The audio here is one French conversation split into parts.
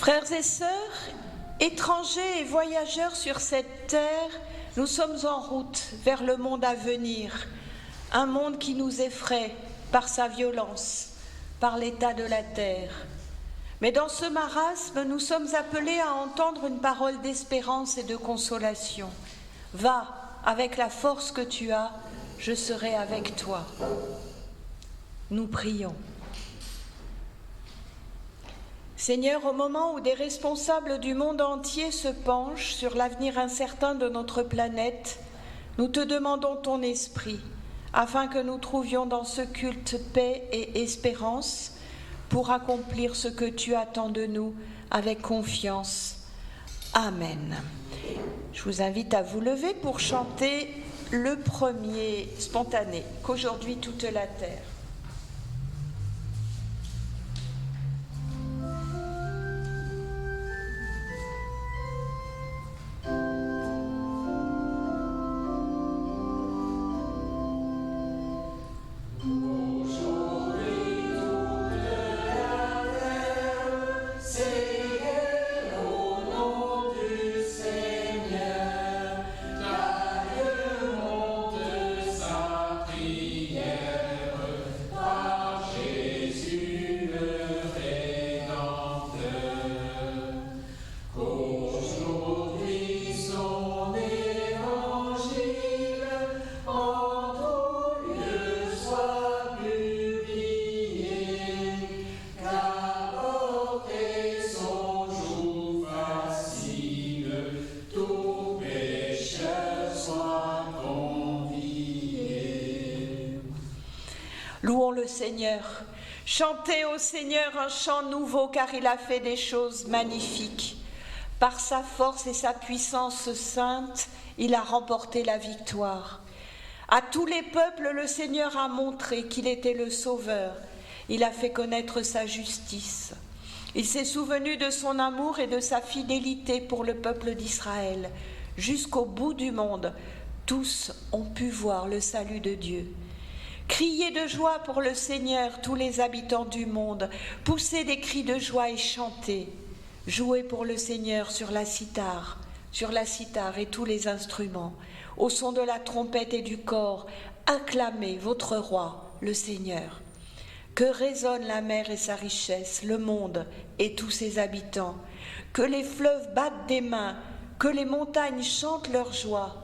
Frères et sœurs, étrangers et voyageurs sur cette terre, nous sommes en route vers le monde à venir, un monde qui nous effraie par sa violence, par l'état de la terre. Mais dans ce marasme, nous sommes appelés à entendre une parole d'espérance et de consolation. Va, avec la force que tu as, je serai avec toi. Nous prions. Seigneur, au moment où des responsables du monde entier se penchent sur l'avenir incertain de notre planète, nous te demandons ton esprit, afin que nous trouvions dans ce culte paix et espérance pour accomplir ce que tu attends de nous avec confiance. Amen. Je vous invite à vous lever pour chanter le premier spontané, qu'aujourd'hui toute la terre. Louons le Seigneur. Chantez au Seigneur un chant nouveau, car il a fait des choses magnifiques. Par sa force et sa puissance sainte, il a remporté la victoire. À tous les peuples, le Seigneur a montré qu'il était le Sauveur. Il a fait connaître sa justice. Il s'est souvenu de son amour et de sa fidélité pour le peuple d'Israël. Jusqu'au bout du monde, tous ont pu voir le salut de Dieu. Criez de joie pour le Seigneur, tous les habitants du monde. Poussez des cris de joie et chantez. Jouez pour le Seigneur sur la cithare et tous les instruments. Au son de la trompette et du cor, acclamez votre roi, le Seigneur. Que résonne la mer et sa richesse, le monde et tous ses habitants. Que les fleuves battent des mains, que les montagnes chantent leur joie.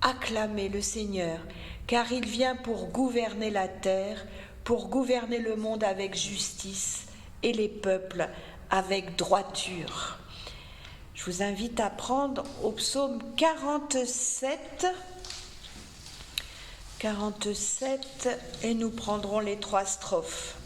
Acclamez le Seigneur, car il vient pour gouverner la terre, pour gouverner le monde avec justice et les peuples avec droiture. Je vous invite à prendre au psaume 47 et nous prendrons les 3 strophes.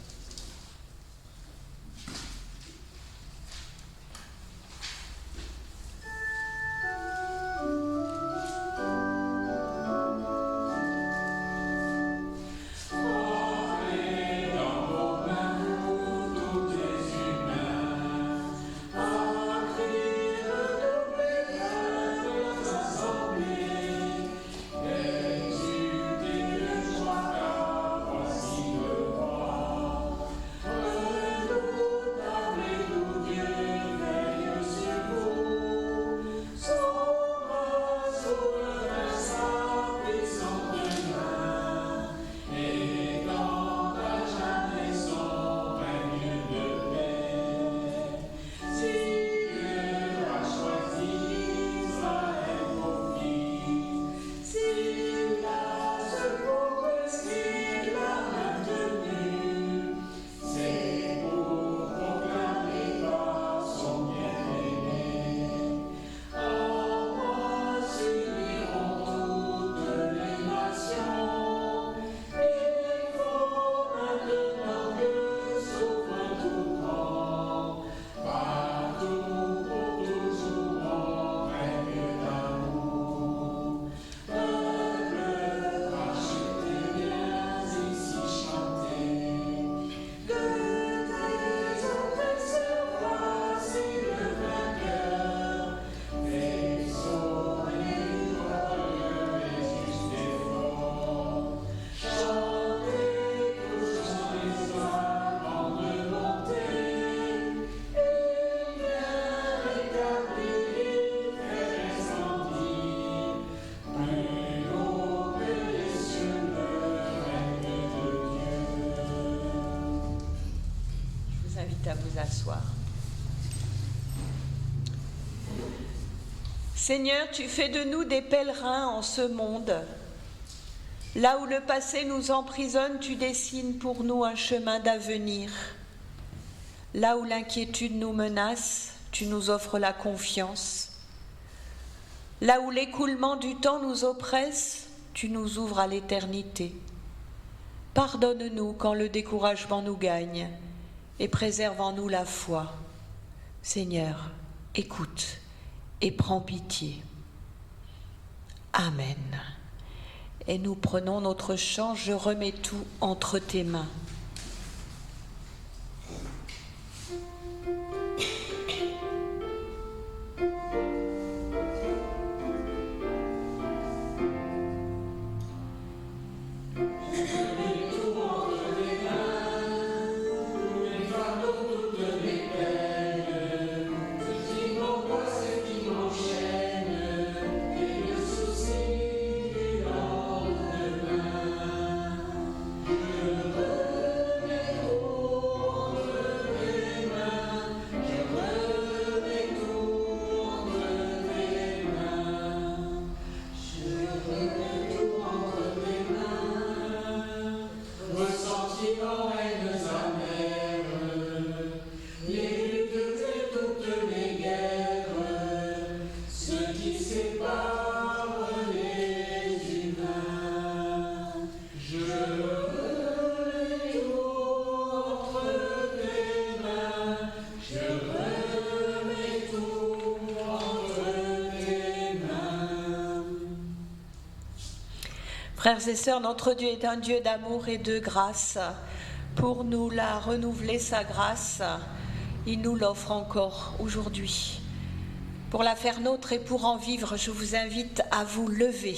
invite à vous asseoir. Seigneur, tu fais de nous des pèlerins en ce monde. Là où le passé nous emprisonne, tu dessines pour nous un chemin d'avenir. Là où l'inquiétude nous menace, tu nous offres la confiance. Là où l'écoulement du temps nous oppresse, tu nous ouvres à l'éternité. Pardonne-nous quand le découragement nous gagne et préserve en nous la foi. Seigneur, écoute et prends pitié. Amen. Et nous prenons notre chant, je remets tout entre tes mains. Frères et sœurs, notre Dieu est un Dieu d'amour et de grâce. Pour nous la renouveler, sa grâce, il nous l'offre encore aujourd'hui. Pour la faire nôtre et pour en vivre, je vous invite à vous lever.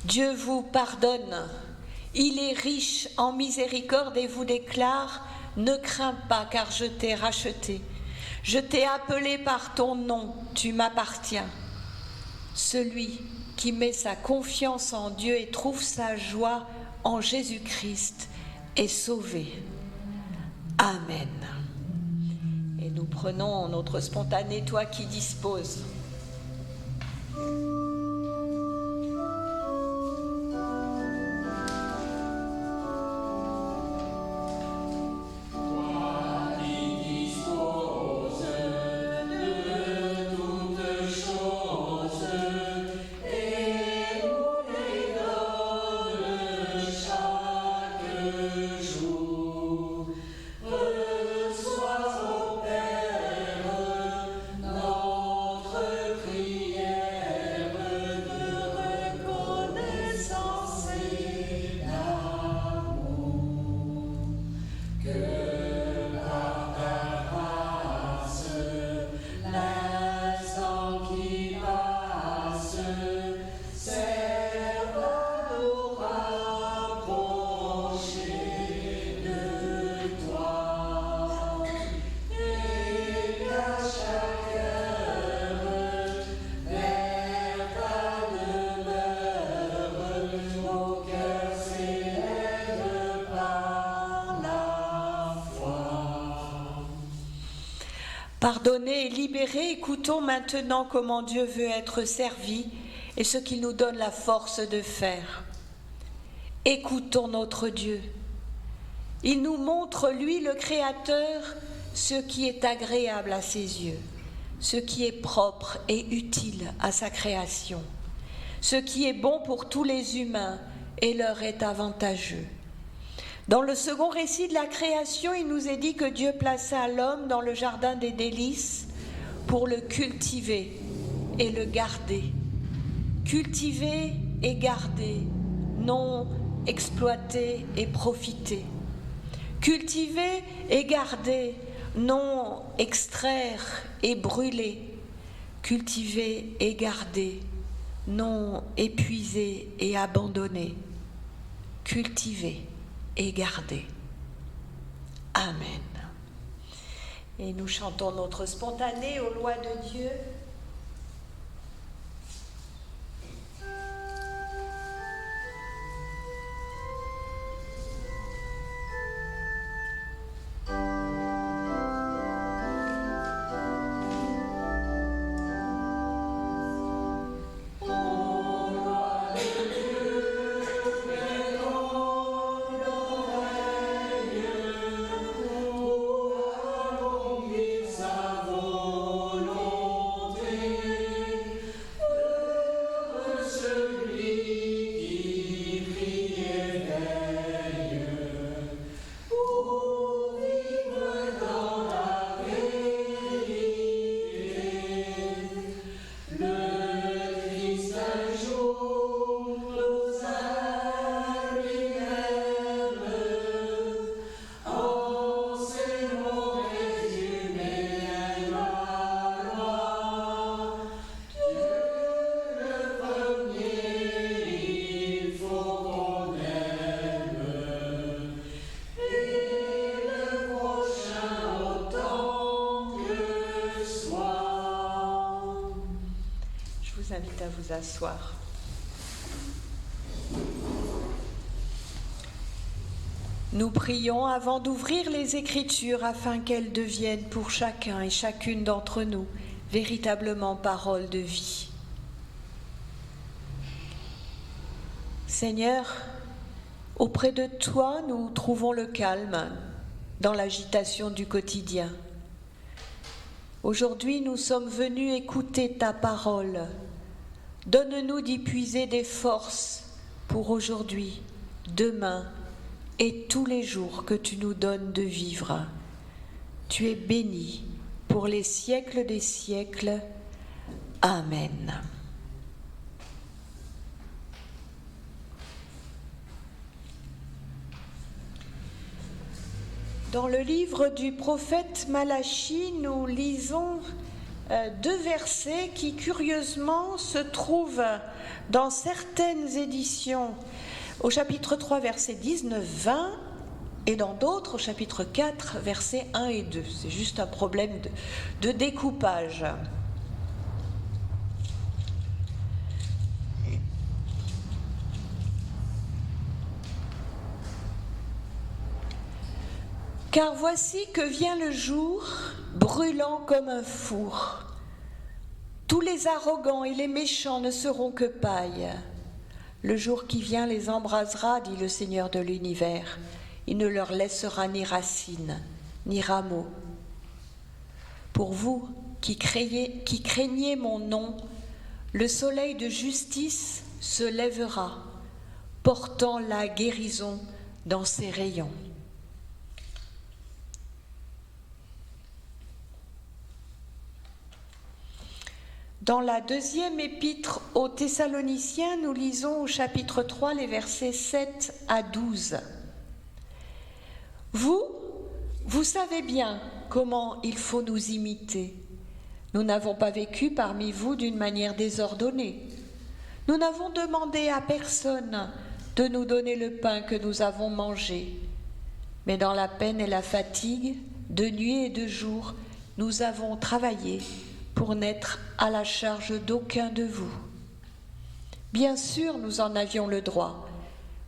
Dieu vous pardonne, il est riche en miséricorde et vous déclare « Ne crains pas car je t'ai racheté, je t'ai appelé par ton nom, tu m'appartiens ». Celui qui met sa confiance en Dieu et trouve sa joie en Jésus-Christ est sauvé. Amen. Et nous prenons notre spontané, toi qui disposes. Pardonnés et libérés, écoutons maintenant comment Dieu veut être servi et ce qu'il nous donne la force de faire. Écoutons notre Dieu. Il nous montre, lui, le Créateur, ce qui est agréable à ses yeux, ce qui est propre et utile à sa création, ce qui est bon pour tous les humains et leur est avantageux. Dans le second récit de la création, il nous est dit que Dieu plaça l'homme dans le jardin des délices pour le cultiver et le garder. Cultiver et garder, non exploiter et profiter. Cultiver et garder, non extraire et brûler. Cultiver et garder, non épuiser et abandonner. Cultiver et garder. Amen. Et nous chantons notre spontané aux lois de Dieu. vous asseoir. Nous prions avant d'ouvrir les Écritures afin qu'elles deviennent pour chacun et chacune d'entre nous véritablement paroles de vie. Seigneur, auprès de toi, nous trouvons le calme dans l'agitation du quotidien. Aujourd'hui, nous sommes venus écouter ta parole. Donne-nous d'y puiser des forces pour aujourd'hui, demain et tous les jours que tu nous donnes de vivre. Tu es béni pour les siècles des siècles. Amen. Dans le livre du prophète Malachie, nous lisons deux versets qui curieusement se trouvent dans certaines éditions au chapitre 3, versets 19-20 et dans d'autres au chapitre 4, versets 1 et 2. C'est juste un problème de découpage. Car voici que vient le jour, brûlant comme un four. Tous les arrogants et les méchants ne seront que paille. Le jour qui vient les embrasera, dit le Seigneur de l'univers. Il ne leur laissera ni racines, ni rameaux. Pour vous qui craignez mon nom, le soleil de justice se lèvera, portant la guérison dans ses rayons. Dans la deuxième épître aux Thessaloniciens, nous lisons au chapitre 3 les versets 7 à 12. Vous savez bien comment il faut nous imiter. Nous n'avons pas vécu parmi vous d'une manière désordonnée. Nous n'avons demandé à personne de nous donner le pain que nous avons mangé. Mais dans la peine et la fatigue, de nuit et de jour, nous avons travaillé pour n'être à la charge d'aucun de vous. Bien sûr, nous en avions le droit,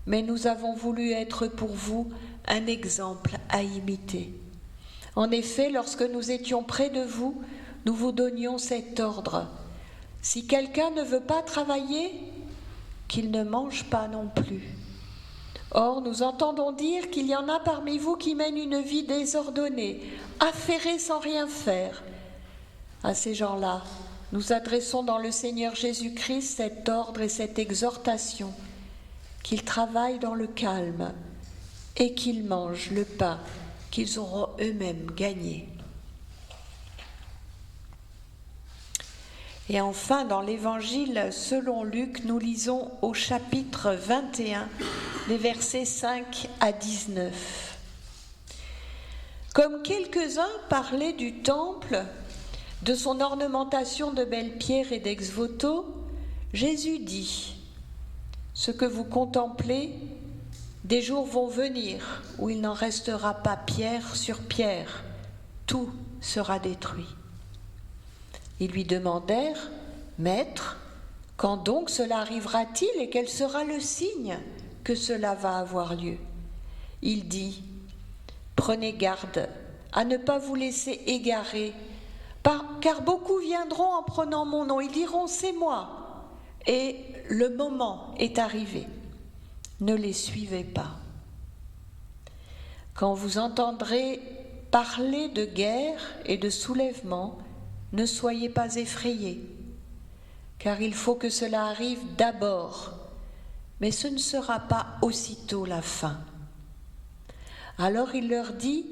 mais nous avons voulu être pour vous un exemple à imiter. En effet, lorsque nous étions près de vous, nous vous donnions cet ordre. Si quelqu'un ne veut pas travailler, qu'il ne mange pas non plus. Or, nous entendons dire qu'il y en a parmi vous qui mènent une vie désordonnée, affairée sans rien faire. À ces gens-là, nous adressons dans le Seigneur Jésus-Christ cet ordre et cette exhortation, qu'ils travaillent dans le calme et qu'ils mangent le pain qu'ils auront eux-mêmes gagné. Et enfin, dans l'Évangile selon Luc, nous lisons au chapitre 21, les versets 5 à 19. Comme quelques-uns parlaient du temple, de son ornementation de belles pierres et d'ex-voto, Jésus dit : « Ce que vous contemplez, des jours vont venir où il n'en restera pas pierre sur pierre, tout sera détruit. » Ils lui demandèrent : « Maître, quand donc cela arrivera-t-il et quel sera le signe que cela va avoir lieu ?» Il dit : « Prenez garde à ne pas vous laisser égarer, car beaucoup viendront en prenant mon nom. Ils diront : c'est moi. Et le moment est arrivé. Ne les suivez pas. Quand vous entendrez parler de guerre et de soulèvement, ne soyez pas effrayés, car il faut que cela arrive d'abord, mais ce ne sera pas aussitôt la fin. Alors il leur dit :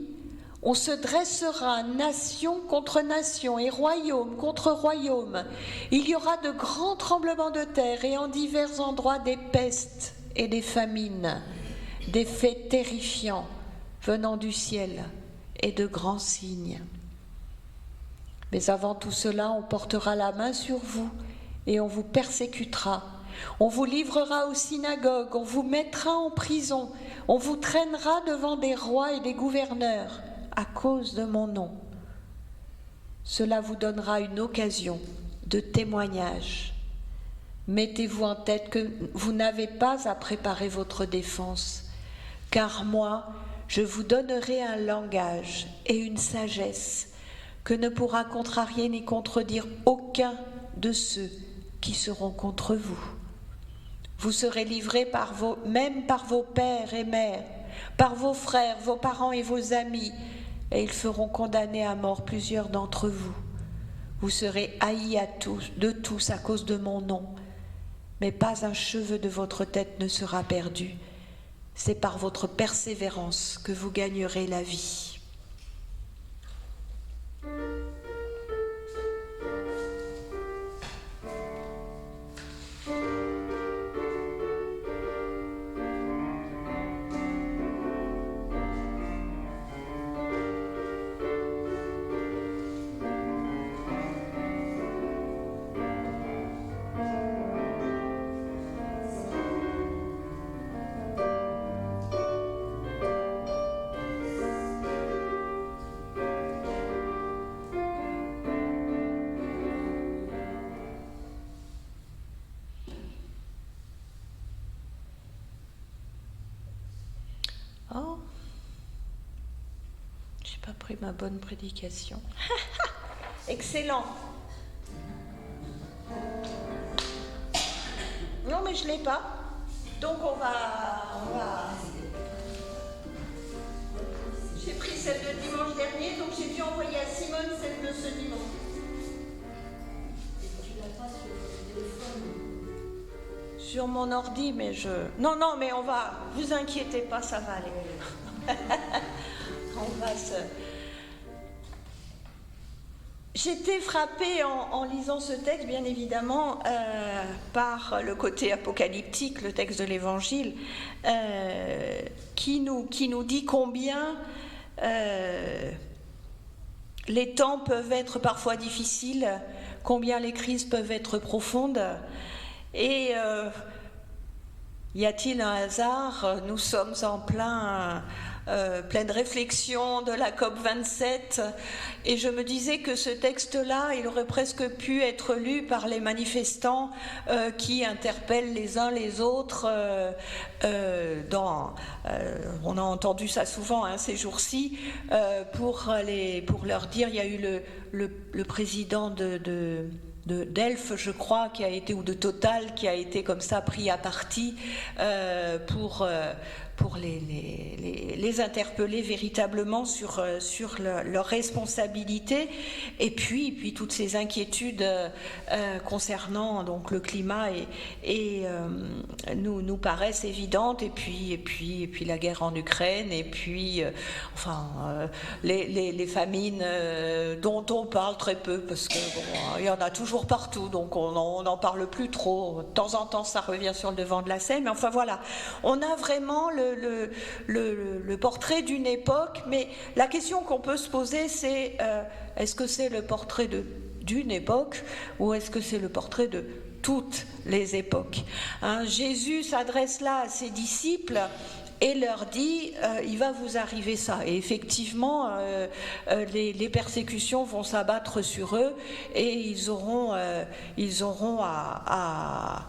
on se dressera nation contre nation et royaume contre royaume. Il y aura de grands tremblements de terre et en divers endroits des pestes et des famines, des faits terrifiants venant du ciel et de grands signes. Mais avant tout cela, on portera la main sur vous et on vous persécutera. On vous livrera aux synagogues, on vous mettra en prison, on vous traînera devant des rois et des gouverneurs à cause de mon nom. Cela vous donnera une occasion de témoignage. Mettez-vous en tête que vous n'avez pas à préparer votre défense, car moi, je vous donnerai un langage et une sagesse que ne pourra contrarier ni contredire aucun de ceux qui seront contre vous. Vous serez livrés même par vos pères et mères, par vos frères, vos parents et vos amis, et ils feront condamner à mort plusieurs d'entre vous. Vous serez haïs de tous à cause de mon nom, mais pas un cheveu de votre tête ne sera perdu. C'est par votre persévérance que vous gagnerez la vie. Oh, j'ai pas pris ma bonne prédication. Excellent. Non, mais je l'ai pas. Donc on va... J'ai pris celle de dimanche dernier, donc j'ai dû envoyer à Simone celle de ce dimanche. Tu l'as pas sur le téléphone? Sur mon ordi, mais je... Non, mais on va... Vous inquiétez pas, ça va aller. On va se... J'étais frappée en lisant ce texte, bien évidemment, par le côté apocalyptique, le texte de l'Évangile, qui nous dit combien les temps peuvent être parfois difficiles, combien les crises peuvent être profondes. Et y a-t-il un hasard? Nous sommes en pleine réflexion de la COP27, et je me disais que ce texte-là, il aurait presque pu être lu par les manifestants qui interpellent les uns les autres. On a entendu ça souvent ces jours-ci, pour leur dire, il y a eu le président d'Elf, je crois, qui a été, ou de Total, qui a été comme ça pris à partie pour les interpeller véritablement sur leur responsabilité, et puis toutes ces inquiétudes concernant donc le climat et nous paraissent évidentes, et puis la guerre en Ukraine, et puis les famines dont on parle très peu, parce que il y en a toujours partout, donc on n'en parle plus trop. De temps en temps ça revient sur le devant de la scène, mais enfin voilà, on a vraiment le portrait d'une époque, mais la question qu'on peut se poser, c'est est-ce que c'est le portrait d'une époque, ou est-ce que c'est le portrait de toutes les époques? Jésus s'adresse là à ses disciples et leur dit, il va vous arriver ça. Et effectivement, les persécutions vont s'abattre sur eux, et ils auront à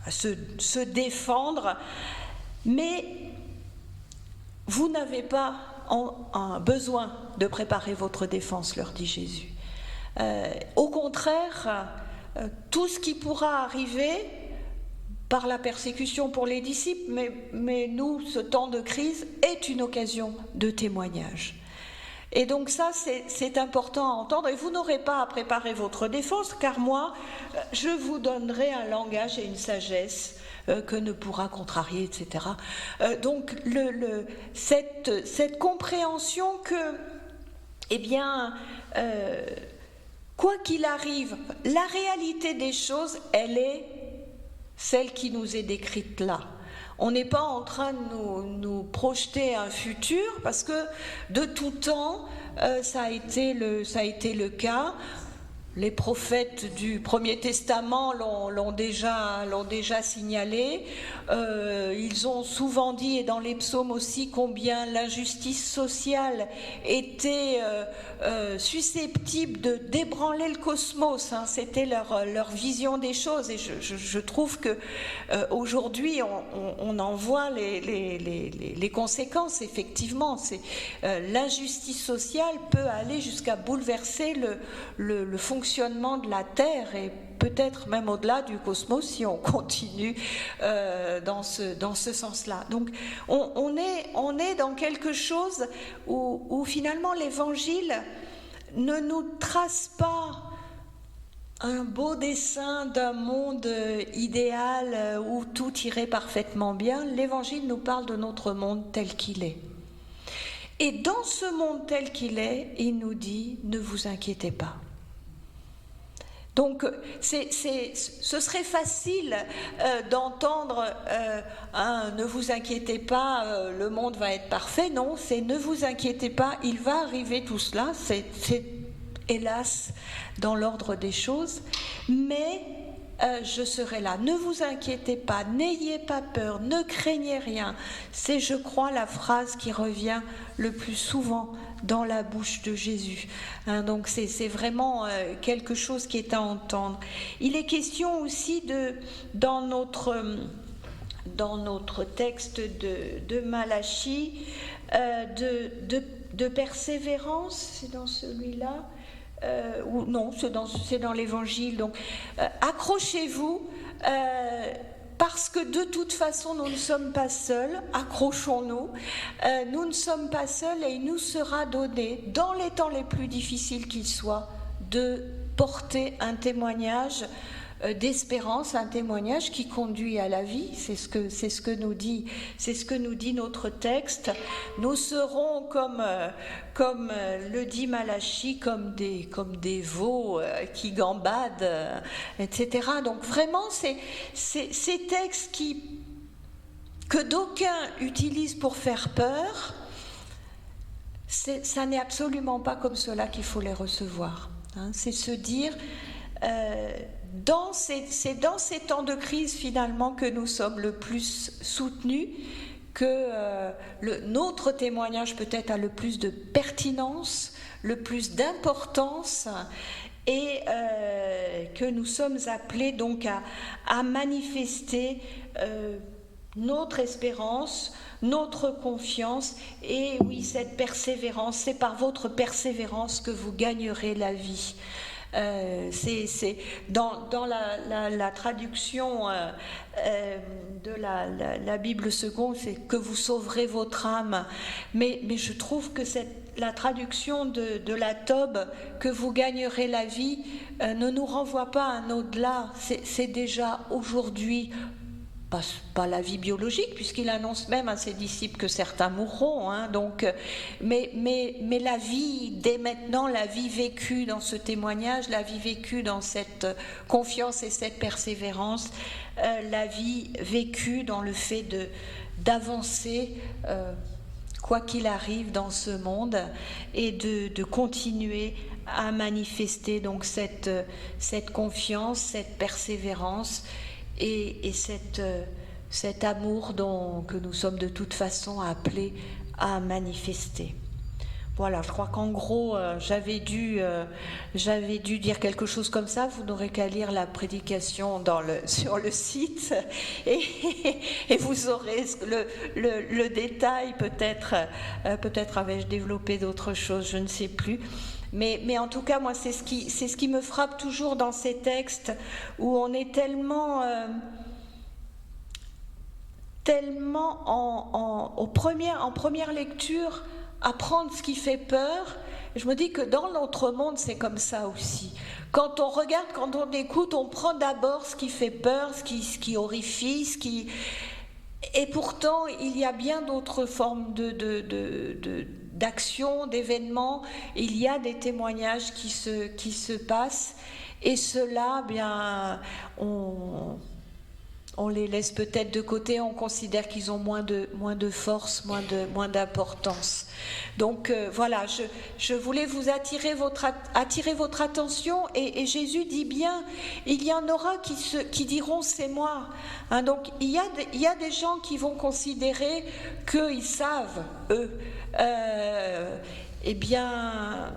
se défendre. Mais vous n'avez pas besoin de préparer votre défense, leur dit Jésus. Au contraire, tout ce qui pourra arriver par la persécution pour les disciples, mais nous, ce temps de crise est une occasion de témoignage. Et donc ça, c'est important à entendre. Et vous n'aurez pas à préparer votre défense, car moi, je vous donnerai un langage et une sagesse que ne pourra contrarier, etc. Donc cette compréhension que, quoi qu'il arrive, la réalité des choses, elle est celle qui nous est décrite là. On n'est pas en train de nous projeter un futur, parce que de tout temps, ça a été le cas. les prophètes du Premier Testament l'ont déjà signalé. Ils ont souvent dit, et dans les psaumes aussi, combien l'injustice sociale était susceptible de débranler le cosmos. Hein. C'était leur vision des choses. Et je trouve que aujourd'hui, on en voit les conséquences, effectivement. L'injustice sociale peut aller jusqu'à bouleverser le fonctionnement de la Terre et peut-être même au-delà du cosmos si on continue dans ce sens-là. Donc on est dans quelque chose où finalement l'Évangile ne nous trace pas un beau dessin d'un monde idéal où tout irait parfaitement bien. L'Évangile nous parle de notre monde tel qu'il est. Et dans ce monde tel qu'il est, il nous dit « ne vous inquiétez pas ». Donc, ce serait facile d'entendre ne vous inquiétez pas, le monde va être parfait. Non, c'est ne vous inquiétez pas, il va arriver tout cela. C'est hélas dans l'ordre des choses, mais je serai là. Ne vous inquiétez pas, n'ayez pas peur, ne craignez rien. C'est, je crois, la phrase qui revient le plus souvent dans la bouche de Jésus. Hein, donc c'est vraiment quelque chose qui est à entendre. Il est question aussi dans notre texte de Malachie de persévérance. C'est dans celui-là. Ou non, c'est dans l'Évangile. Donc, accrochez-vous, parce que de toute façon, nous ne sommes pas seuls. Accrochons-nous. Nous ne sommes pas seuls et il nous sera donné, dans les temps les plus difficiles qu'ils soient, de porter un témoignage d'espérance, un témoignage qui conduit à la vie. C'est ce que nous dit notre texte. Nous serons comme le dit Malachie, comme des veaux qui gambadent, etc. Donc vraiment, ces textes que d'aucuns utilisent pour faire peur, ça n'est absolument pas comme cela qu'il faut les recevoir. Hein. C'est se dire c'est dans ces temps de crise finalement que nous sommes le plus soutenus, que notre témoignage peut-être a le plus de pertinence, le plus d'importance, et que nous sommes appelés donc à manifester notre espérance, notre confiance, et oui, cette persévérance. C'est par votre persévérance que vous gagnerez la vie. C'est dans la traduction de la Bible seconde, c'est que vous sauverez votre âme, mais je trouve que la traduction de la Tobe, que vous gagnerez la vie, ne nous renvoie pas à un au-delà. C'est déjà aujourd'hui. Pas la vie biologique, puisqu'il annonce même à ses disciples que certains mourront. Hein, donc, mais la vie, dès maintenant, la vie vécue dans ce témoignage, la vie vécue dans cette confiance et cette persévérance, la vie vécue dans le fait d'avancer, quoi qu'il arrive dans ce monde, et de continuer à manifester donc cette confiance, cette persévérance, et cet amour que nous sommes de toute façon appelés à manifester. Voilà, je crois qu'en gros, j'avais dû dire quelque chose comme ça. Vous n'aurez qu'à lire la prédication sur le site et vous aurez le détail. Peut-être avais-je développé d'autres choses, je ne sais plus. Mais en tout cas, moi, c'est ce qui me frappe toujours dans ces textes où on est tellement en première lecture à prendre ce qui fait peur. Je me dis que dans notre monde, c'est comme ça aussi. Quand on regarde, quand on écoute, on prend d'abord ce qui fait peur, ce qui horrifie, Et pourtant, il y a bien d'autres formes d'actions, d'événements. Il y a des témoignages qui se passent. Et cela, bien, on les laisse peut-être de côté, on considère qu'ils ont moins de force, moins d'importance. Donc voilà, je voulais vous attirer votre attention, et Jésus dit bien, il y en aura qui diront c'est moi. Hein, donc il y a des gens qui vont considérer qu'ils savent, eux. Eh bien,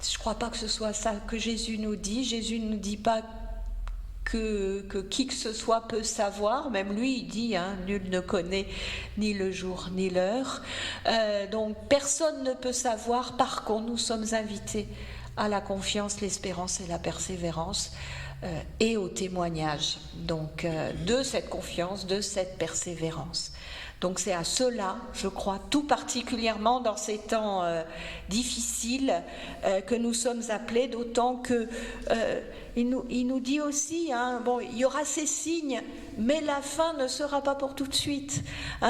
je ne crois pas que ce soit ça que Jésus nous dit. Jésus ne nous dit pas que qui que ce soit peut savoir, même lui il dit, nul ne connaît ni le jour ni l'heure, donc personne ne peut savoir. Par contre, nous sommes invités à la confiance, l'espérance et la persévérance, et au témoignage donc de cette confiance, de cette persévérance. Donc c'est à cela, je crois, tout particulièrement dans ces temps difficiles, que nous sommes appelés, d'autant que il nous dit aussi, bon, il y aura ces signes, mais la fin ne sera pas pour tout de suite.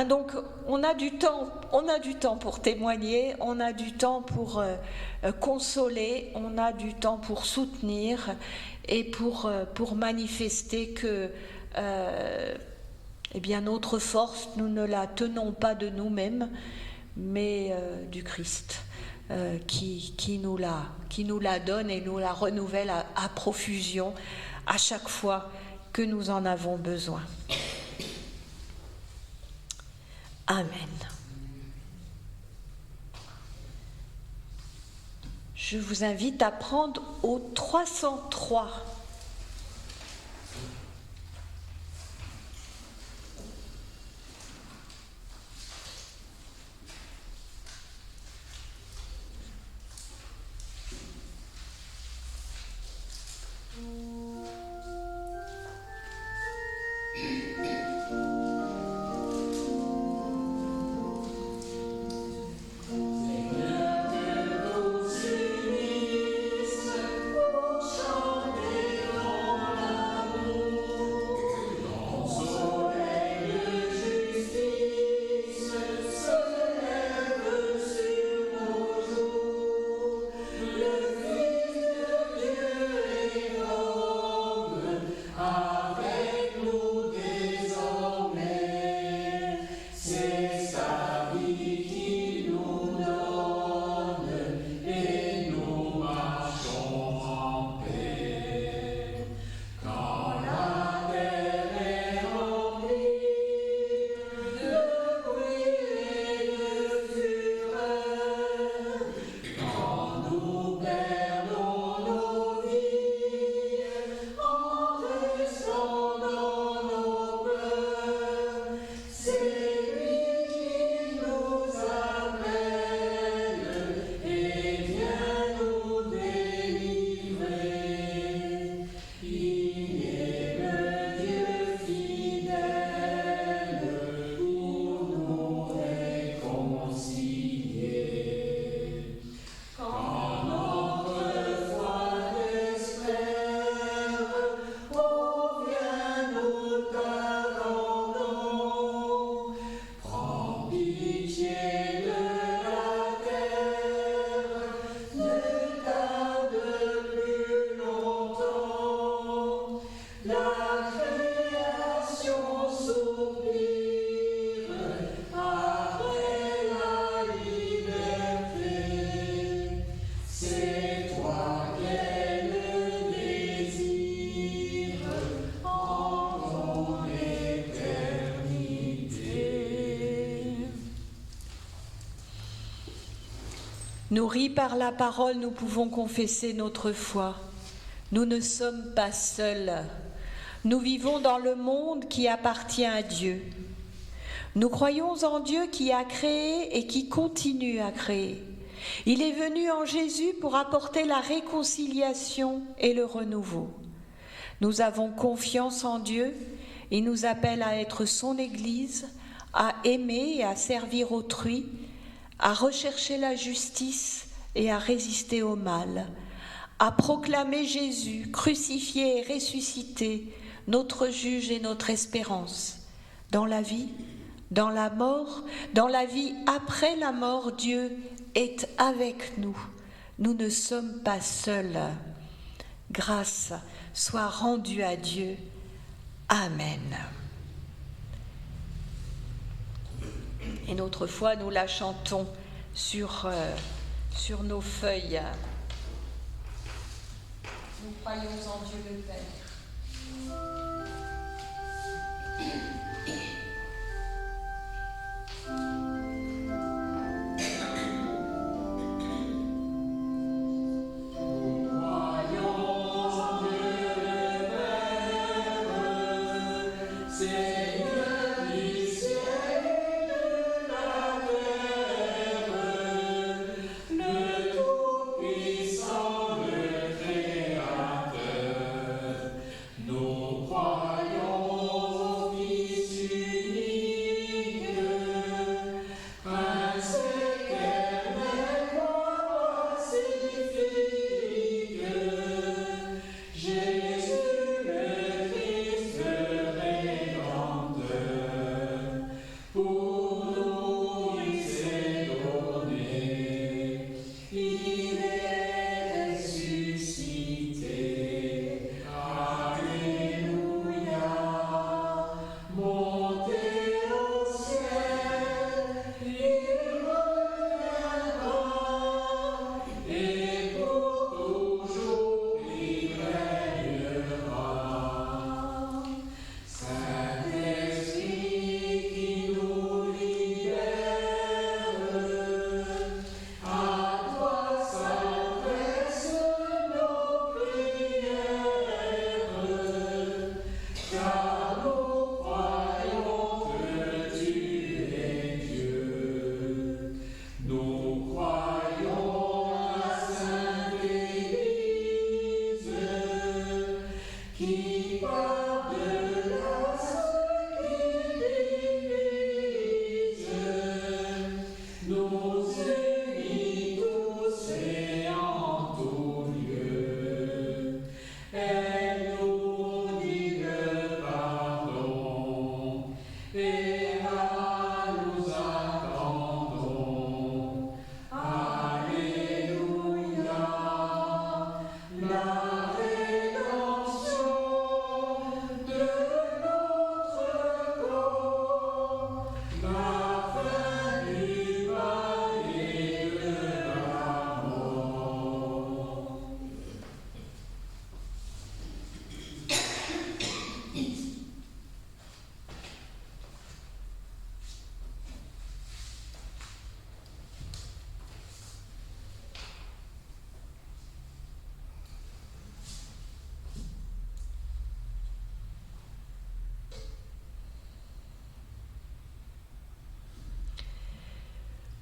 Donc on a du temps pour témoigner, on a du temps pour consoler, on a du temps pour soutenir et pour manifester que eh bien, notre force, nous ne la tenons pas de nous-mêmes, mais du Christ, qui nous la donne et nous la renouvelle à profusion à chaque fois que nous en avons besoin. Amen. Je vous invite à prendre au 303. Nourris par la parole, nous pouvons confesser notre foi. Nous ne sommes pas seuls. Nous vivons dans le monde qui appartient à Dieu. Nous croyons en Dieu qui a créé et qui continue à créer. Il est venu en Jésus pour apporter la réconciliation et le renouveau. Nous avons confiance en Dieu. Il nous appelle à être son Église, à aimer et à servir autrui, à rechercher la justice et à résister au mal, à proclamer Jésus, crucifié et ressuscité, notre juge et notre espérance. Dans la vie, dans la mort, dans la vie après la mort, Dieu est avec nous. Nous ne sommes pas seuls. Grâce soit rendue à Dieu. Amen. Et notre foi, nous la chantons sur nos feuilles. Nous croyons en Dieu le Père.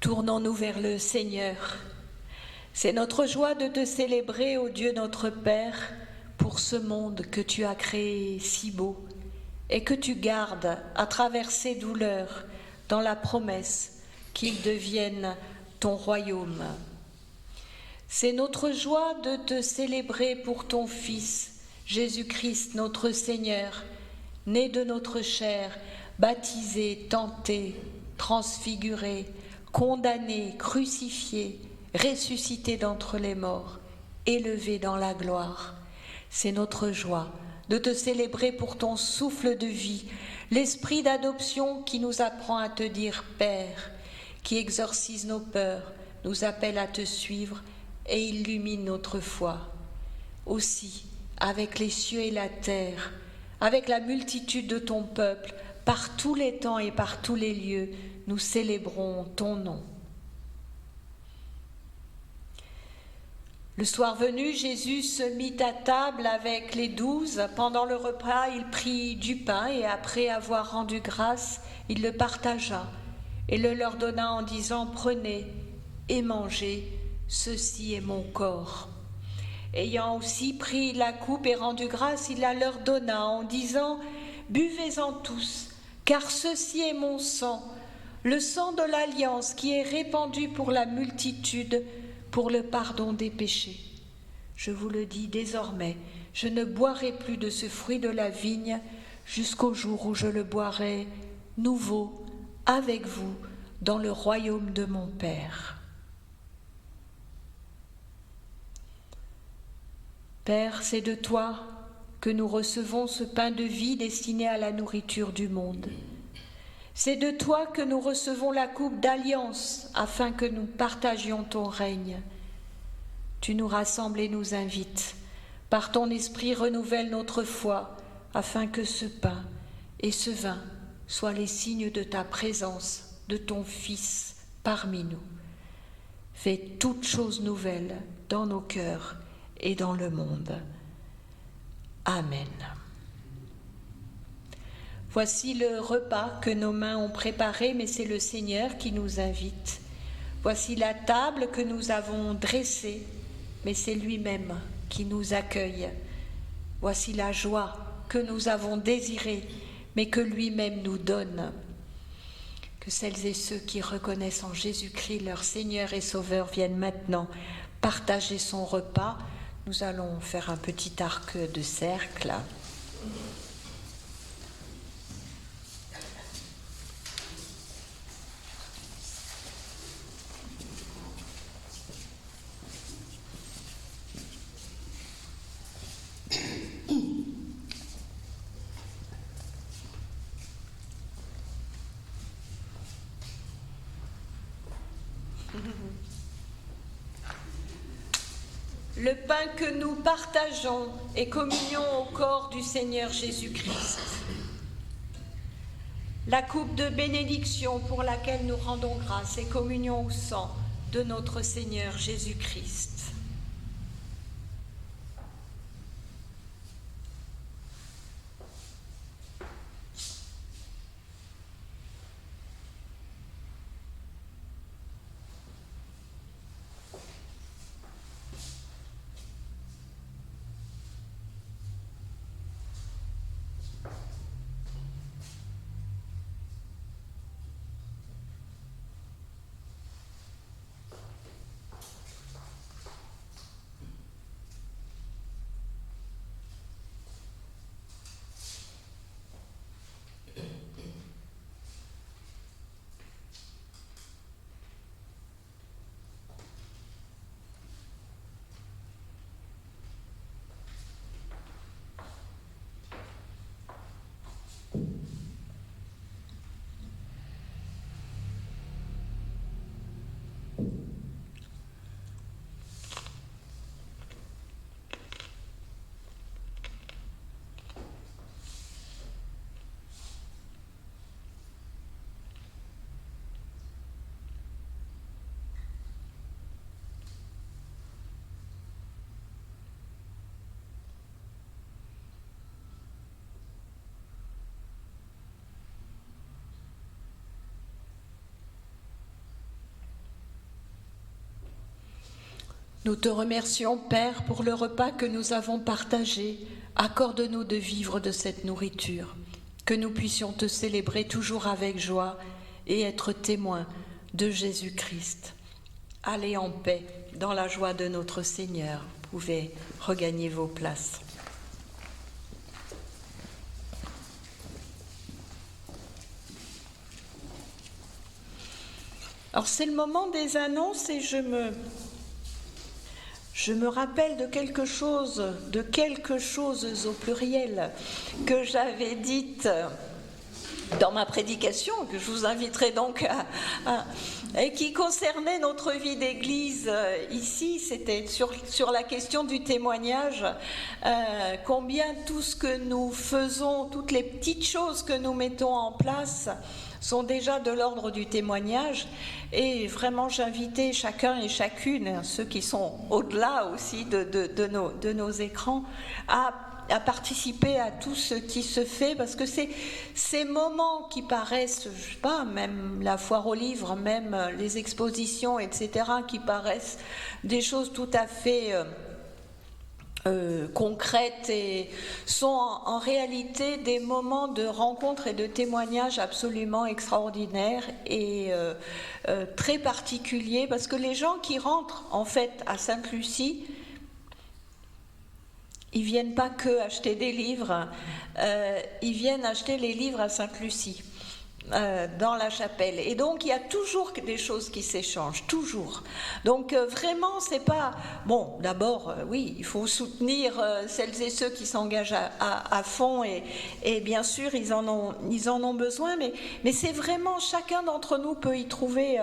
Tournons-nous vers le Seigneur. C'est notre joie de te célébrer, ô Dieu notre Père, pour ce monde que tu as créé si beau et que tu gardes à travers ses douleurs dans la promesse qu'il devienne ton royaume. C'est notre joie de te célébrer pour ton Fils, Jésus-Christ notre Seigneur, né de notre chair, baptisé, tenté, transfiguré, condamné, crucifié, ressuscité d'entre les morts, élevé dans la gloire. C'est notre joie de te célébrer pour ton souffle de vie, l'esprit d'adoption qui nous apprend à te dire Père, qui exorcise nos peurs, nous appelle à te suivre et illumine notre foi. Aussi, avec les cieux et la terre, avec la multitude de ton peuple, par tous les temps et par tous les lieux, nous célébrons ton nom. Le soir venu, Jésus se mit à table avec les 12. Pendant le repas, il prit du pain et après avoir rendu grâce, il le partagea et le leur donna en disant « Prenez et mangez, ceci est mon corps ». Ayant aussi pris la coupe et rendu grâce, il la leur donna en disant « Buvez-en tous, car ceci est mon sang, le sang de l'alliance qui est répandu pour la multitude pour le pardon des péchés. Je vous le dis désormais, je ne boirai plus de ce fruit de la vigne jusqu'au jour où je le boirai nouveau avec vous dans le royaume de mon Père. » Père, c'est de toi que nous recevons ce pain de vie destiné à la nourriture du monde. C'est de toi que nous recevons la coupe d'alliance afin que nous partagions ton règne. Tu nous rassembles et nous invites. Par ton esprit, renouvelle notre foi afin que ce pain et ce vin soient les signes de ta présence, de ton Fils parmi nous. Fais toutes choses nouvelles dans nos cœurs et dans le monde. Amen. Voici le repas que nos mains ont préparé, mais c'est le Seigneur qui nous invite. Voici la table que nous avons dressée, mais c'est lui-même qui nous accueille. Voici la joie que nous avons désirée, mais que lui-même nous donne. Que celles et ceux qui reconnaissent en Jésus-Christ leur Seigneur et Sauveur viennent maintenant partager son repas. Nous allons faire un petit arc de cercle. Le pain que nous partageons est communion au corps du Seigneur Jésus-Christ. La coupe de bénédiction pour laquelle nous rendons grâce est communion au sang de notre Seigneur Jésus-Christ. Nous te remercions, Père, pour le repas que nous avons partagé. Accorde-nous de vivre de cette nourriture, que nous puissions te célébrer toujours avec joie et être témoins de Jésus-Christ. Allez en paix dans la joie de notre Seigneur. Vous pouvez regagner vos places. Alors c'est le moment des annonces et je me rappelle de quelque chose au pluriel que j'avais dite dans ma prédication, que je vous inviterai donc et qui concernait notre vie d'église ici. C'était sur la question du témoignage, combien tout ce que nous faisons, toutes les petites choses que nous mettons en place sont déjà de l'ordre du témoignage. Et vraiment, j'invitais chacun et chacune, ceux qui sont au-delà aussi de nos écrans, à participer à tout ce qui se fait, parce que c'est ces moments qui paraissent, je sais pas, même la foire aux livres, même les expositions, etc., qui paraissent des choses tout à fait concrètes et sont en réalité des moments de rencontre et de témoignage absolument extraordinaires et très particuliers, parce que les gens qui rentrent en fait à Sainte-Lucie, ils viennent pas que acheter des livres, ils viennent acheter les livres à Sainte-Lucie. dans la chapelle. Et donc, il y a toujours des choses qui s'échangent, toujours. Donc, vraiment, c'est pas... Bon, d'abord, oui, il faut soutenir celles et ceux qui s'engagent à fond, et bien sûr, ils en ont besoin, mais c'est vraiment, chacun d'entre nous peut y trouver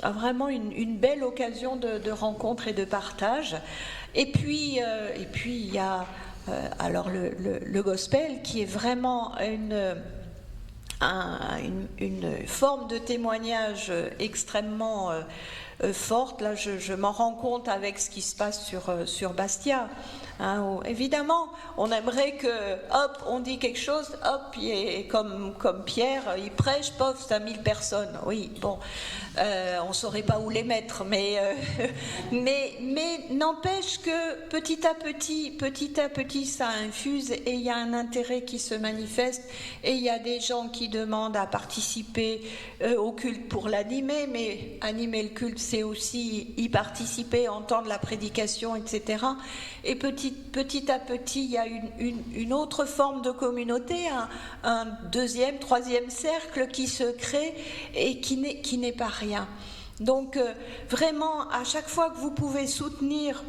vraiment une belle occasion de rencontre et de partage. Et puis, il y a alors le gospel, qui est vraiment une forme de témoignage extrêmement forte. Là, je m'en rends compte avec ce qui se passe sur Bastia. Hein, évidemment, on aimerait que, hop, on dit quelque chose, hop, et comme Pierre, il prêche, pof, 5000 personnes. Oui, bon, on ne saurait pas où les mettre, mais n'empêche que petit à petit, ça infuse, et il y a un intérêt qui se manifeste, et il y a des gens qui demandent à participer au culte pour l'animer, mais animer le culte, c'est aussi y participer, entendre la prédication, etc. Et petit à petit, il y a une autre forme de communauté, un deuxième, troisième cercle qui se crée et qui n'est pas rien. Donc vraiment, à chaque fois que vous pouvez soutenir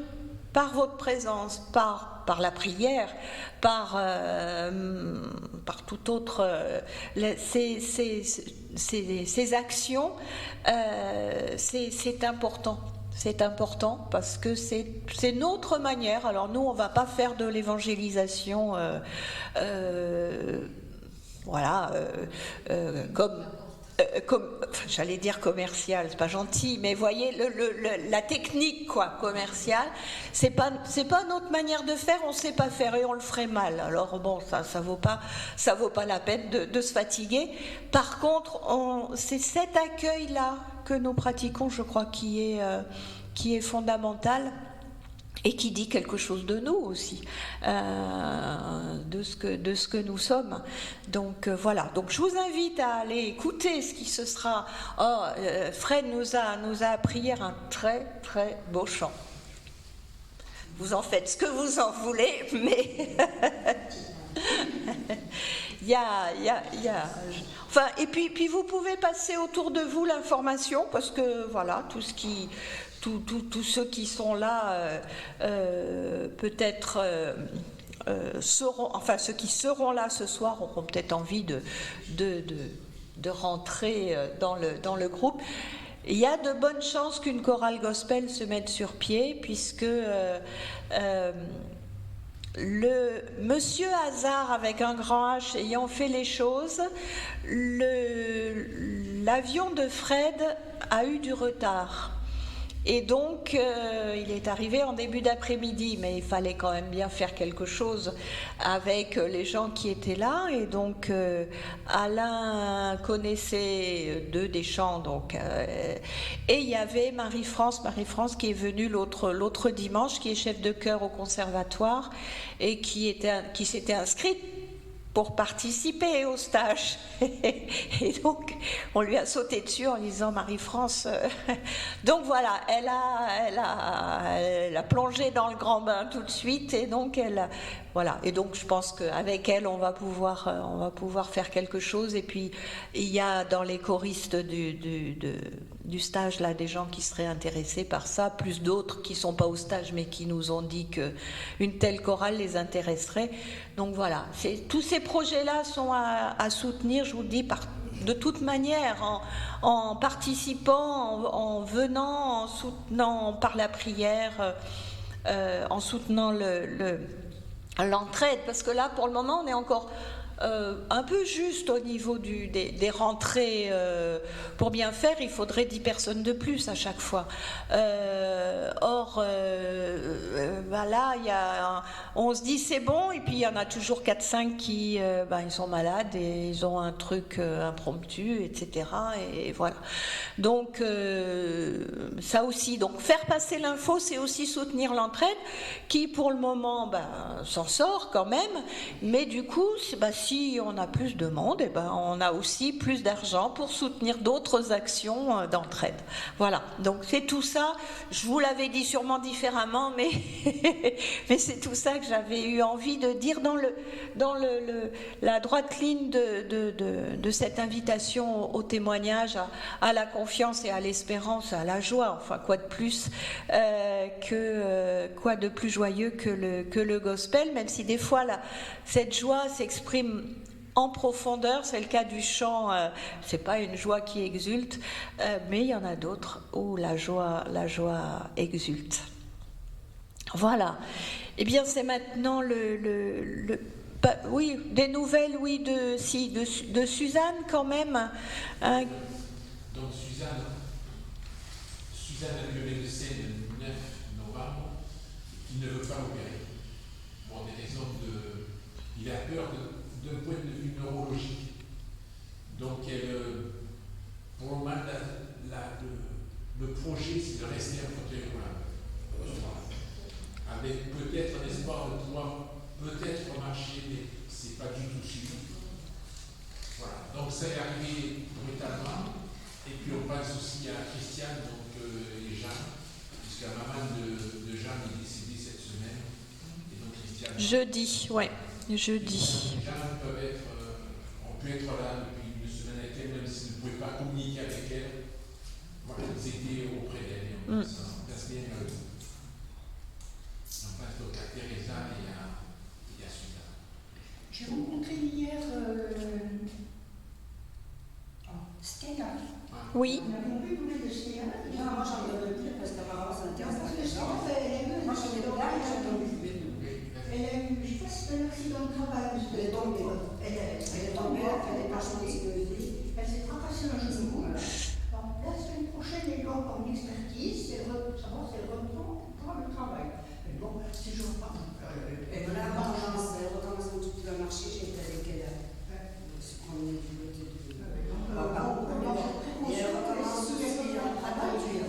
par votre présence, par la prière, par toute autre ces actions, c'est important. C'est important parce que c'est notre manière. Alors nous, on ne va pas faire de l'évangélisation comme j'allais dire commercial, c'est pas gentil, mais voyez la technique commerciale, c'est pas notre manière de faire, on sait pas faire et on le ferait mal. Alors bon, ça vaut pas la peine de se fatiguer. Par contre, c'est cet accueil-là que nous pratiquons, je crois, qui est fondamental. Et qui dit quelque chose de nous aussi, de ce que nous sommes. Donc voilà. Donc je vous invite à aller écouter ce qui se sera. Fred nous a appris hier un très très beau chant. Vous en faites ce que vous en voulez, mais il y a. Enfin, et puis vous pouvez passer autour de vous l'information, parce que voilà, tous ceux qui sont là, peut-être ceux qui seront là ce soir auront peut-être envie de rentrer dans le groupe. Il y a de bonnes chances qu'une chorale gospel se mette sur pied, puisque le Monsieur Hasard, avec un grand H, ayant fait les choses, l'avion de Fred a eu du retard. Et donc, il est arrivé en début d'après-midi, mais il fallait quand même bien faire quelque chose avec les gens qui étaient là. Et donc, Alain connaissait deux des chants, donc, et il y avait Marie-France qui est venue l'autre dimanche, qui est chef de chœur au conservatoire et qui s'était inscrite pour participer au stage. Et donc, on lui a sauté dessus en disant Marie-France. Donc voilà, elle a plongé dans le grand bain tout de suite, et donc voilà. Et donc, je pense qu'avec elle, on va pouvoir faire quelque chose. Et puis, il y a dans les choristes du stage là des gens qui seraient intéressés par ça, plus d'autres qui sont pas au stage mais qui nous ont dit qu'une telle chorale les intéresserait. Donc voilà, tous ces projets-là sont à soutenir, je vous le dis, de toute manière, en participant, en venant, en soutenant par la prière, en soutenant l'entraide, parce que là, pour le moment, on est encore un peu juste au niveau des rentrées. Pour bien faire, il faudrait 10 personnes de plus à chaque fois. Or, là, on se dit c'est bon, et puis il y en a toujours 4-5 qui ils sont malades et ils ont un truc impromptu, etc. Et voilà. Donc, ça aussi. Donc, faire passer l'info, c'est aussi soutenir l'entraide, qui pour le moment s'en sort quand même, mais du coup, si on a plus de monde, eh ben, on a aussi plus d'argent pour soutenir d'autres actions d'entraide. Voilà, donc c'est tout ça. Je vous l'avais dit sûrement différemment, mais, mais c'est tout ça que j'avais eu envie de dire dans la droite ligne de cette invitation au témoignage, à la confiance et à l'espérance, à la joie. Enfin, quoi de plus quoi de plus joyeux que le gospel, même si des fois cette joie s'exprime en profondeur. C'est le cas du chant, c'est pas une joie qui exulte, mais il y en a d'autres où la joie exulte. Voilà. Eh bien, c'est maintenant oui, des nouvelles, oui, de Suzanne quand même. Donc Suzanne a vu le médecin le 9 novembre, il ne veut pas opérer. Pour des raisons il a peur d'un point de vue neurologique. Donc pour le moment, le projet, c'est de rester en fauteuil roulant. Avec peut-être l'espoir de pouvoir peut-être marcher, mais ce n'est pas du tout suivi. Voilà. Donc ça est arrivé brutalement. Et puis on pense aussi à Christiane, donc, et Jean, puisque la maman de Jean est décédée cette semaine. Et donc Christiane. Jeudi, ouais, jeudi. Les gens on peut être là depuis une semaine avec elle, même s'ils ne pouvaient pas communiquer avec elle. Voilà, ils étaient auprès d'elle. Et on passe bien à eux. On passe donc à Teresa et à Suzanne. J'ai rencontré hier Stella. Oui. On a compris vous de Stella. Non, moi j'en ai plus parce qu'apparemment ça intéresse. Parce que Stella, moi j'en ai là, elle a eu, je sais pas si c'est un accident de travail. Elle est tombée, elle est tracassée un genou. Alors, la semaine prochaine, elle doit avoir une expertise, elle reprend le travail. Mais bon, si je repars. Elle recommence un tout petit peu à marcher, j'ai été avec elle se promener du côté de. Et elle recommence aussi à conduire.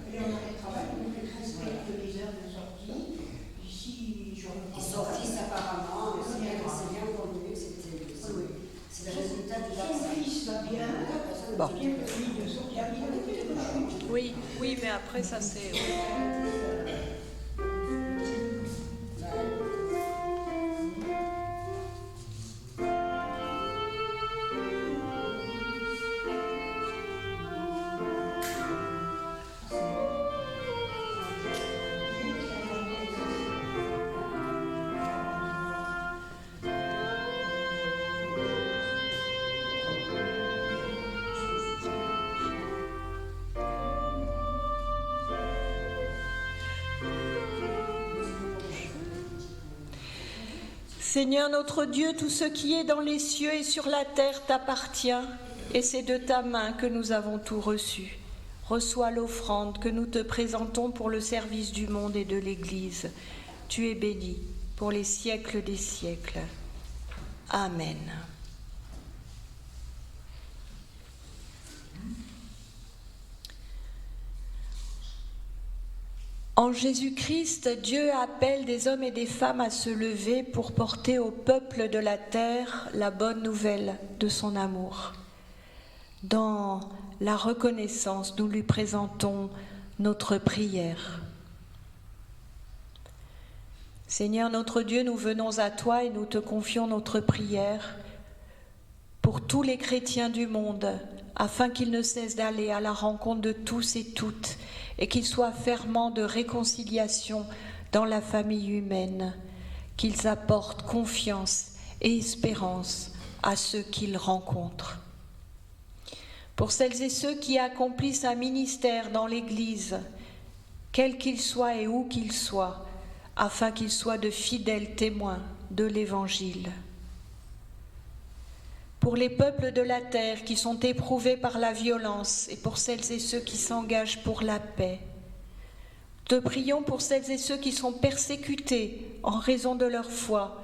Elle est en arrêt de travail, donc elle respecte les heures de sortie. Ici, je reprends. Et sorties apparemment, c'est bien convenu que c'est le résultat du vaccin. Son fils va bien. Bon. Oui, mais après ça c'est. Seigneur notre Dieu, tout ce qui est dans les cieux et sur la terre t'appartient, et c'est de ta main que nous avons tout reçu. Reçois l'offrande que nous te présentons pour le service du monde et de l'Église. Tu es béni pour les siècles des siècles. Amen. En Jésus-Christ, Dieu appelle des hommes et des femmes à se lever pour porter au peuple de la terre la bonne nouvelle de son amour. Dans la reconnaissance, nous lui présentons notre prière. Seigneur notre Dieu, nous venons à toi et nous te confions notre prière pour tous les chrétiens du monde, afin qu'ils ne cessent d'aller à la rencontre de tous et toutes, et qu'ils soient ferments de réconciliation dans la famille humaine, qu'ils apportent confiance et espérance à ceux qu'ils rencontrent. Pour celles et ceux qui accomplissent un ministère dans l'Église, quel qu'il soit et où qu'il soit, afin qu'ils soient de fidèles témoins de l'Évangile. Pour les peuples de la terre qui sont éprouvés par la violence et pour celles et ceux qui s'engagent pour la paix. Te prions pour celles et ceux qui sont persécutés en raison de leur foi,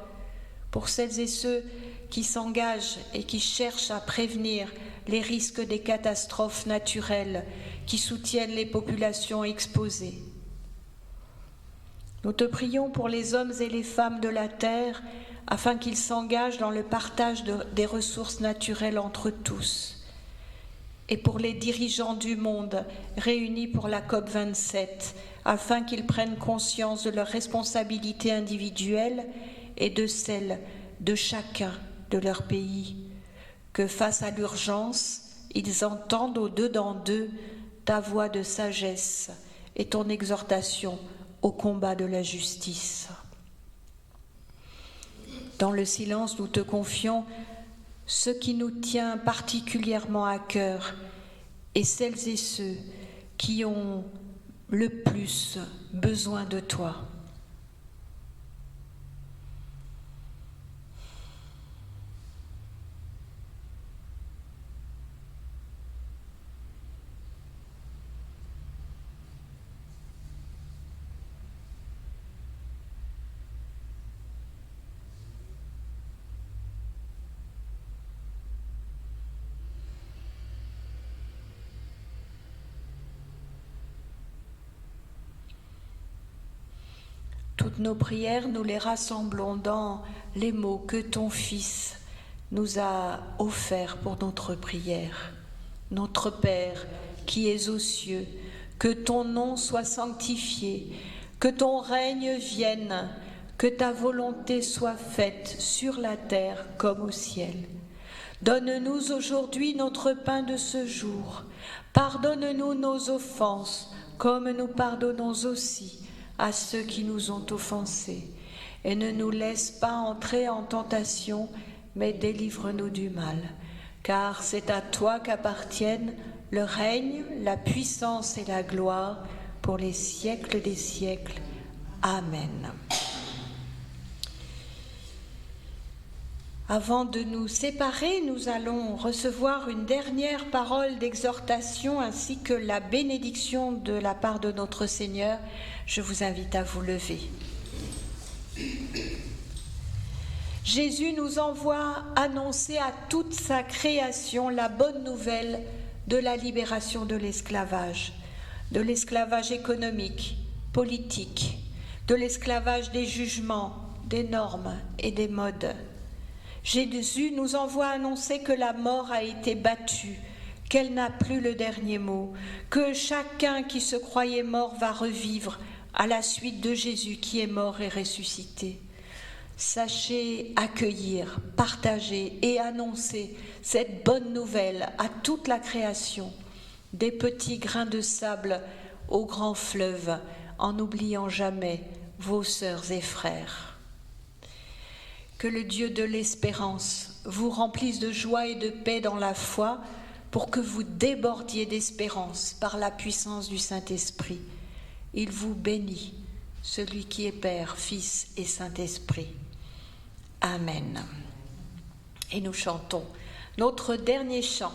pour celles et ceux qui s'engagent et qui cherchent à prévenir les risques des catastrophes naturelles, qui soutiennent les populations exposées. Nous te prions pour les hommes et les femmes de la terre, afin qu'ils s'engagent dans le partage des ressources naturelles entre tous. Et pour les dirigeants du monde réunis pour la COP27, afin qu'ils prennent conscience de leurs responsabilités individuelles et de celles de chacun de leur pays, que face à l'urgence, ils entendent au-dedans d'eux ta voix de sagesse et ton exhortation au combat de la justice. Dans le silence, nous te confions ce qui nous tient particulièrement à cœur et celles et ceux qui ont le plus besoin de toi. Toutes nos prières, nous les rassemblons dans les mots que ton Fils nous a offerts pour notre prière. Notre Père, qui es aux cieux, que ton nom soit sanctifié, que ton règne vienne, que ta volonté soit faite sur la terre comme au ciel. Donne-nous aujourd'hui notre pain de ce jour. Pardonne-nous nos offenses, comme nous pardonnons aussi à ceux qui nous ont offensés. Et ne nous laisse pas entrer en tentation, mais délivre-nous du mal. Car c'est à toi qu'appartiennent le règne, la puissance et la gloire pour les siècles des siècles. Amen. Avant de nous séparer, nous allons recevoir une dernière parole d'exhortation ainsi que la bénédiction de la part de notre Seigneur. Je vous invite à vous lever. Jésus nous envoie annoncer à toute sa création la bonne nouvelle de la libération de l'esclavage économique, politique, de l'esclavage des jugements, des normes et des modes. Jésus nous envoie annoncer que la mort a été battue, qu'elle n'a plus le dernier mot, que chacun qui se croyait mort va revivre à la suite de Jésus qui est mort et ressuscité. Sachez accueillir, partager et annoncer cette bonne nouvelle à toute la création, des petits grains de sable au grand fleuve, en n'oubliant jamais vos sœurs et frères. Que le Dieu de l'espérance vous remplisse de joie et de paix dans la foi pour que vous débordiez d'espérance par la puissance du Saint-Esprit. Il vous bénit, celui qui est Père, Fils et Saint-Esprit. Amen. Et nous chantons notre dernier chant.